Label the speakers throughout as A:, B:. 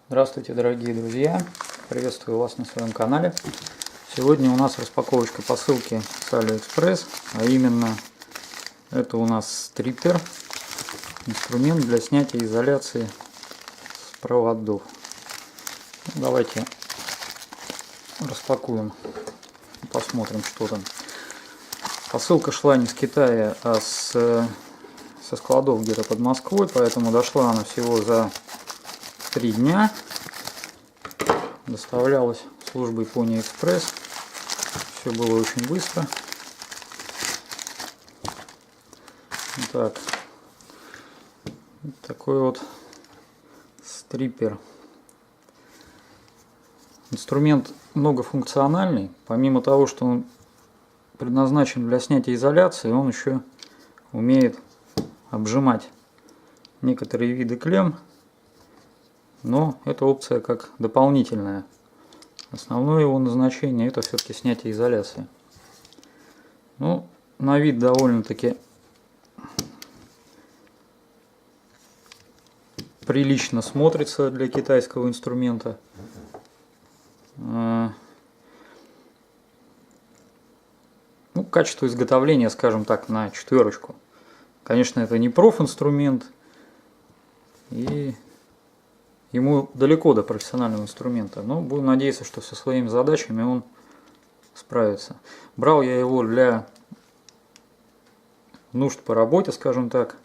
A: Здравствуйте, дорогие друзья! Приветствую вас на своем канале. Сегодня у нас распаковочка посылки с AliExpress, а именно это у нас стриппер, инструмент для снятия изоляции с проводов. Давайте распакуем, посмотрим, что там. Посылка шла не с Китая, а со складов где-то под Москвой, поэтому дошла она всего за 3 дня. Доставлялась службой Pony Express. Все было очень быстро. Так, такой вот стриппер. Инструмент многофункциональный. Помимо того, что он предназначен для снятия изоляции, он еще умеет обжимать некоторые виды клемм. Но эта опция как дополнительная. Основное его назначение — это все-таки снятие изоляции. Ну, на вид довольно-таки прилично смотрится для китайского инструмента. Ну, качество изготовления, скажем так, на 4. Конечно, это не профинструмент, и ему далеко до профессионального инструмента, но будем надеяться, что со своими задачами он справится. Брал я его для нужд по работе, скажем так.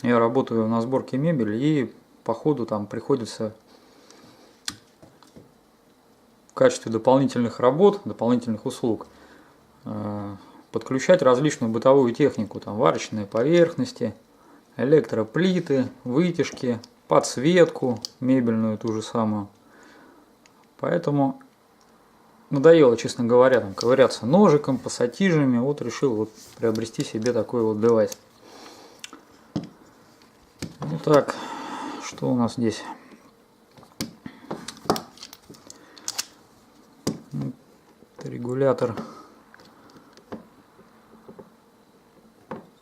A: Я работаю на сборке мебели, и по ходу там приходится в качестве дополнительных работ, дополнительных услуг подключать различную бытовую технику, там варочные поверхности, электроплиты, вытяжки, подсветку мебельную ту же самую. Поэтому надоело, честно говоря, там ковыряться ножиком, пассатижами. Вот решил вот приобрести себе такой вот девайс. Ну так, что у нас здесь? Это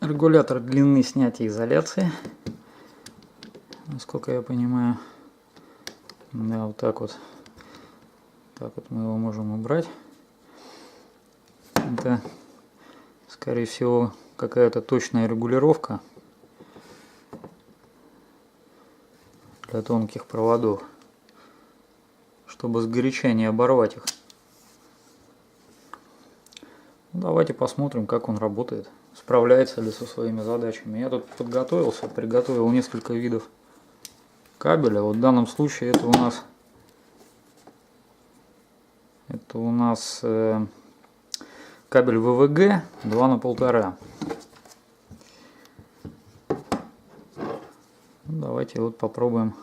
A: регулятор длины снятия изоляции, насколько я понимаю. Да, вот так вот. Так вот мы его можем убрать. Это, скорее всего, какая-то точная регулировка для тонких проводов, чтобы сгоряча не оборвать их. Давайте посмотрим, как он работает, справляется ли со своими задачами. Я тут подготовился, приготовил несколько видов кабеля. Вот в данном случае это у нас кабель ВВГ 2 на 1,5. Давайте вот попробуем.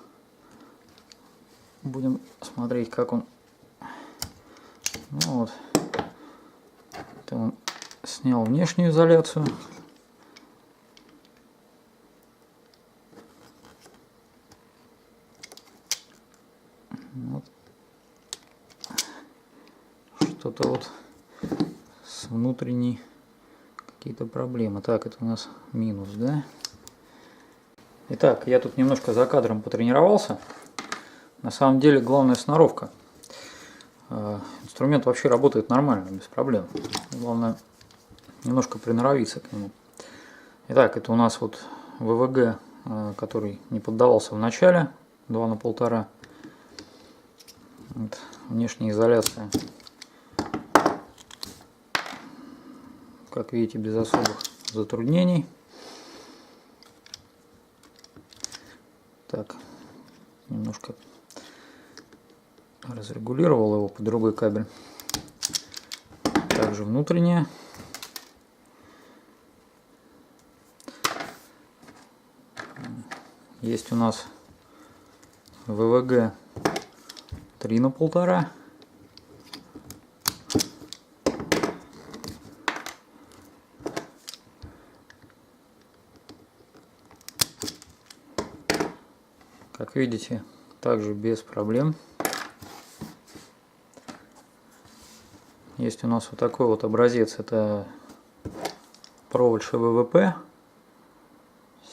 A: Будем смотреть, как он. Ну вот. Это он снял внешнюю изоляцию. Вот. Что-то вот с внутренней какие-то проблемы. Так, это у нас минус, да? Итак, я тут немножко за кадром потренировался. На самом деле главная сноровка. Инструмент вообще работает нормально, без проблем. Главное немножко приноровиться к нему. Итак, это у нас вот ВВГ, который не поддавался в начале, 2 на 1,5. Вот, внешняя изоляция, как видите, без особых затруднений. Так, немножко разрегулировал его под другой кабель. Также внутренняя. Есть у нас ВВГ 3 на 1,5. Как видите, также без проблем. Есть у нас вот такой вот образец. Это провод ШВВП.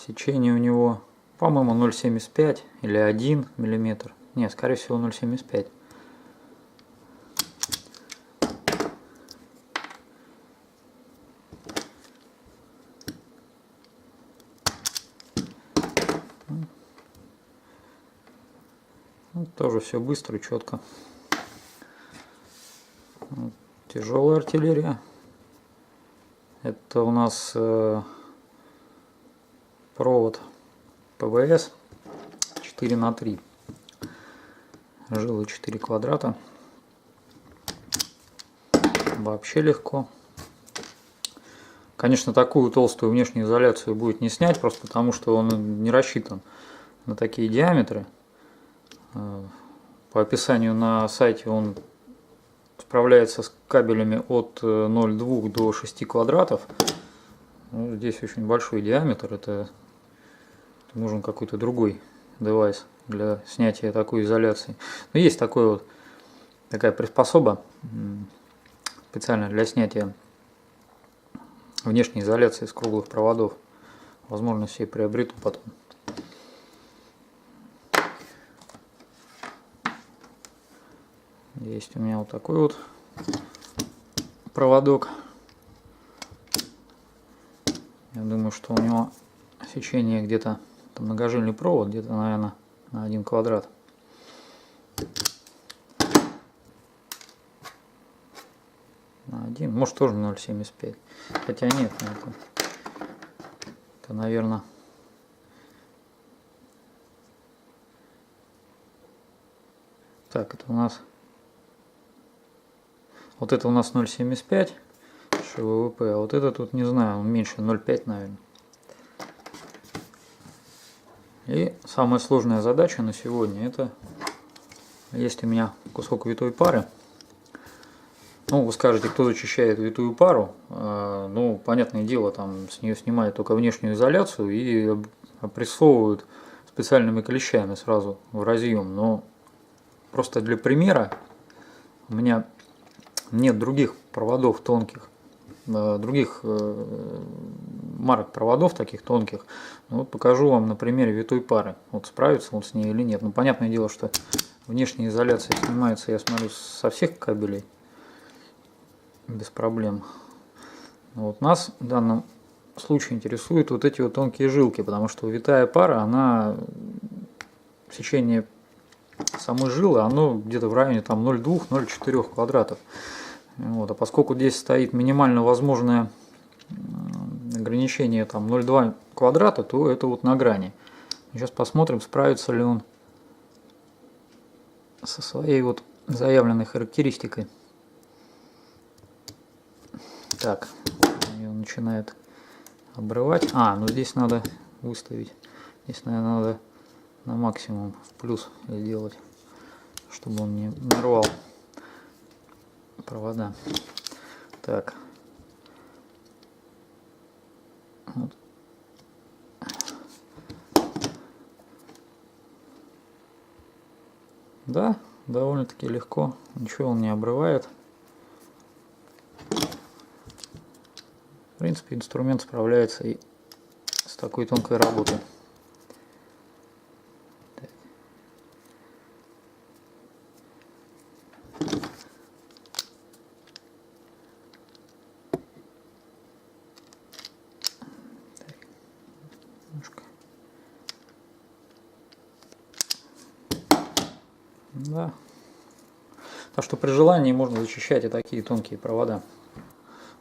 A: Сечение у него, по-моему, 0,75 или 1 мм. Не, скорее всего 0,75. Тоже все быстро и четко. Тяжелая артиллерия. Это у нас провод ПВС 4×3. Жилы 4 квадрата. Вообще легко. Конечно, такую толстую внешнюю изоляцию будет не снять, просто потому что он не рассчитан на такие диаметры. По описанию на сайте он справляется с кабелями от 0,2 до 6 квадратов. Ну, здесь очень большой диаметр, это нужен какой-то другой девайс для снятия такой изоляции. Но есть такая приспособа специально для снятия внешней изоляции с круглых проводов. Возможно, все приобрету потом. Есть у меня вот такой вот проводок. Я думаю, что у него сечение где-то, многожильный провод, где-то, наверное, на 1 квадрат. На 1, может тоже 0,75. Хотя нет, это, наверное, так, это у нас... Вот это у нас 0,75 ШВВП, а вот это тут не знаю, он меньше 0,5, наверное. И самая сложная задача на сегодня — это есть у меня кусок витой пары. Ну, вы скажете, кто зачищает витую пару? Ну, понятное дело, там с нее снимают только внешнюю изоляцию и опрессовывают специальными клещами сразу в разъем. Но просто для примера у меня нет других проводов тонких, других марок проводов таких тонких. Ну, вот покажу вам на примере витой пары. Вот справится он с ней или нет. Ну, понятное дело, что внешняя изоляция снимается, я смотрю, со всех кабелей без проблем. Вот нас в данном случае интересуют вот эти вот тонкие жилки, потому что витая пара, она сечение самой жилы, оно где-то в районе там 0,2-0,4 квадратов. Вот, а поскольку здесь стоит минимально возможное ограничение там 0,2 квадрата, то это вот на грани. Сейчас посмотрим, справится ли он со своей вот заявленной характеристикой. Так, он начинает обрывать. Ну здесь надо выставить. Здесь, наверное, надо на максимум в плюс сделать, чтобы он не рвал провода. Так. Вот. Да, довольно-таки легко. Ничего он не обрывает. В принципе, инструмент справляется и с такой тонкой работой. Да. Так что при желании можно зачищать и такие тонкие провода.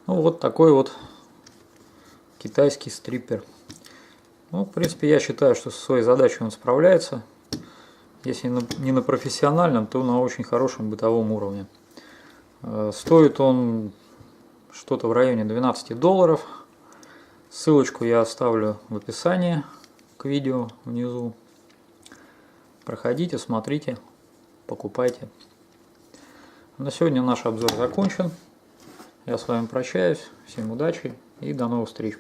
A: Ну вот такой вот китайский стриппер. Ну, в принципе, я считаю, что со своей задачей он справляется. Если не на профессиональном, то на очень хорошем бытовом уровне. Стоит он что-то в районе $12. Ссылочку я оставлю в описании к видео внизу. Проходите, смотрите, покупайте. На сегодня наш обзор закончен. Я с вами прощаюсь. Всем удачи и до новых встреч.